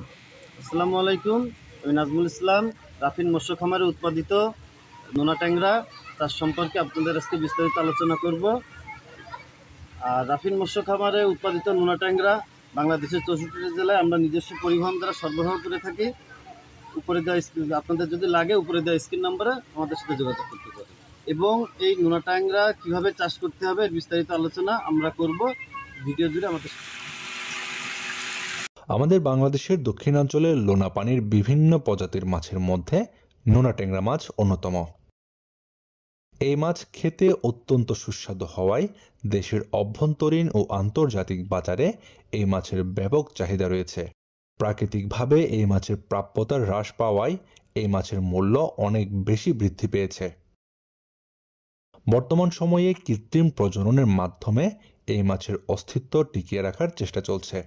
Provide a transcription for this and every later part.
আসসালামু আলাইকুম। আমি নাজমুল ইসলাম। রাফিন মৎস্য খামারে উৎপাদিত নোনা ট্যাংরা তার সম্পর্কে আপনাদের আজকে বিস্তারিত আলোচনা করব। আর রাফিন মৎস্য খামারে উৎপাদিত নোনা ট্যাংরা বাংলাদেশের 64টি জেলায় আমরা নিজস্ব পরিবহন দ্বারা সরবরাহ করে থাকি। উপরে দেওয়া স্ক্রিন আপনাদের যদি লাগে উপরে দেওয়া স্ক্রিন নম্বরে আমাদের সাথে যোগাযোগ করতে পারেন। এবং এই নোনা ট্যাংরা কীভাবে চাষ করতে হবে এর বিস্তারিত আলোচনা আমরা করব ভিডিও জুড়ে আমাদের। আমাদের বাংলাদেশের দক্ষিণাঞ্চলের লোনা পানির বিভিন্ন প্রজাতির মাছের মধ্যে নোনা ট্যাংরা মাছ অন্যতম। এই মাছ খেতে অত্যন্ত সুস্বাদু হওয়ায় দেশের অভ্যন্তরীণ ও আন্তর্জাতিক বাজারে এই মাছের ব্যাপক চাহিদা রয়েছে। প্রাকৃতিকভাবে এই মাছের প্রাপ্যতা হ্রাস পাওয়ায় এই মাছের মূল্য অনেক বেশি বৃদ্ধি পেয়েছে। বর্তমান সময়ে কৃত্রিম প্রজননের মাধ্যমে এই মাছের অস্তিত্ব টিকিয়ে রাখার চেষ্টা চলছে।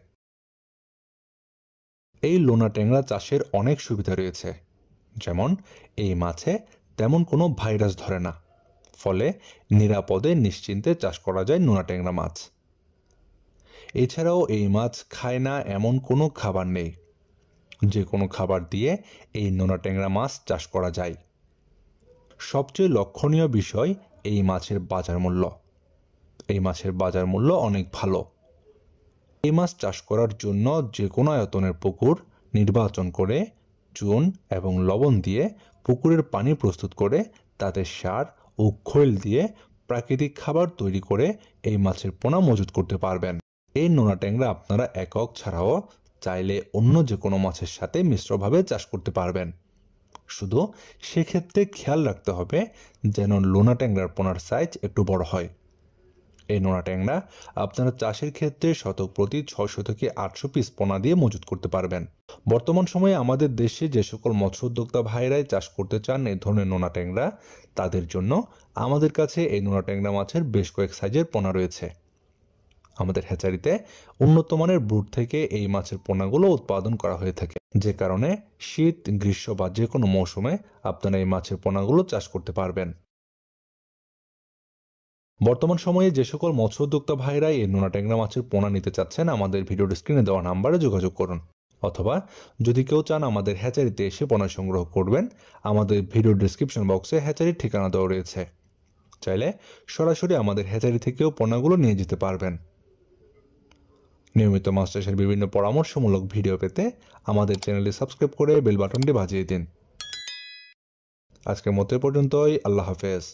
এই লোনা ট্যাংরা চাষের অনেক সুবিধা রয়েছে, যেমন এই মাছে তেমন কোনো ভাইরাস ধরে না, ফলে নিরাপদে নিশ্চিন্তে চাষ করা যায় নোনা ট্যাংরা মাছ। এছাড়াও এই মাছ খায় না এমন কোনো খাবার নেই, যে কোনো খাবার দিয়ে এই নোনা ট্যাংরা মাছ চাষ করা যায়। সবচেয়ে লক্ষণীয় বিষয় এই মাছের বাজার মূল্য। এই মাছের বাজার মূল্য অনেক ভালো। এই মাছ চাষ করার জন্য যে কোনো আয়তনের পুকুর নির্বাচন করে চুন এবং লবণ দিয়ে পুকুরের পানি প্রস্তুত করে তাতে সার ও খৈল দিয়ে প্রাকৃতিক খাবার তৈরি করে এই মাছের পোনা মজুত করতে পারবেন। এই নোনা ট্যাংরা আপনারা একক ছাড়াও চাইলে অন্য যে কোনো মাছের সাথে মিশ্রভাবে চাষ করতে পারবেন। শুধু সেক্ষেত্রে খেয়াল রাখতে হবে যেন লোনা ট্যাংরার পোনার সাইজ একটু বড় হয়। এই নোনা ট্যাংরা আপনারা চাষের ক্ষেত্রে শতক প্রতি 600 থেকে 800 পিস পোনা দিয়ে মজুত করতে পারবেন। বর্তমান সময়ে আমাদের দেশে যে সকল মৎস্য উদ্যোক্তা ভাইরাই চাষ করতে চান এই ধরনের নোনা ট্যাংরা, তাদের জন্য আমাদের কাছে এই নোনা ট্যাংরা মাছের বেশ কয়েক সাইজের পোনা রয়েছে। আমাদের হ্যাচারিতে উন্নত মানের ব্রুড থেকে এই মাছের পোনাগুলো উৎপাদন করা হয়ে থাকে, যে কারণে শীত, গ্রীষ্ম বা যে কোনো মৌসুমে আপনারা এই মাছের পোনাগুলো চাষ করতে পারবেন। বর্তমান সময়ে যে সকল মৎস্য উদ্যোক্তা ভাইরা এই নোনা ট্যাংরা মাছের পোনা নিতে চাচ্ছেন আমাদের ভিডিওর স্ক্রিনে দেওয়া নাম্বারে যোগাযোগ করুন, অথবা যদি কেউ চান আমাদের হ্যাচারিতে এসে পোনা সংগ্রহ করবেন, আমাদের ভিডিও ডিসক্রিপশন বক্সে হ্যাচারির ঠিকানা দেওয়া রয়েছে। চাইলে সরাসরি আমাদের হ্যাচারি থেকেও পোনাগুলো নিয়ে যেতে পারবেন। নিয়মিত মাছ চাষের বিভিন্ন পরামর্শমূলক ভিডিও পেতে আমাদের চ্যানেলটি সাবস্ক্রাইব করে বেল বাটনটি বাজিয়ে দিন। আজকের মতো পর্যন্তই। আল্লাহ হাফেজ।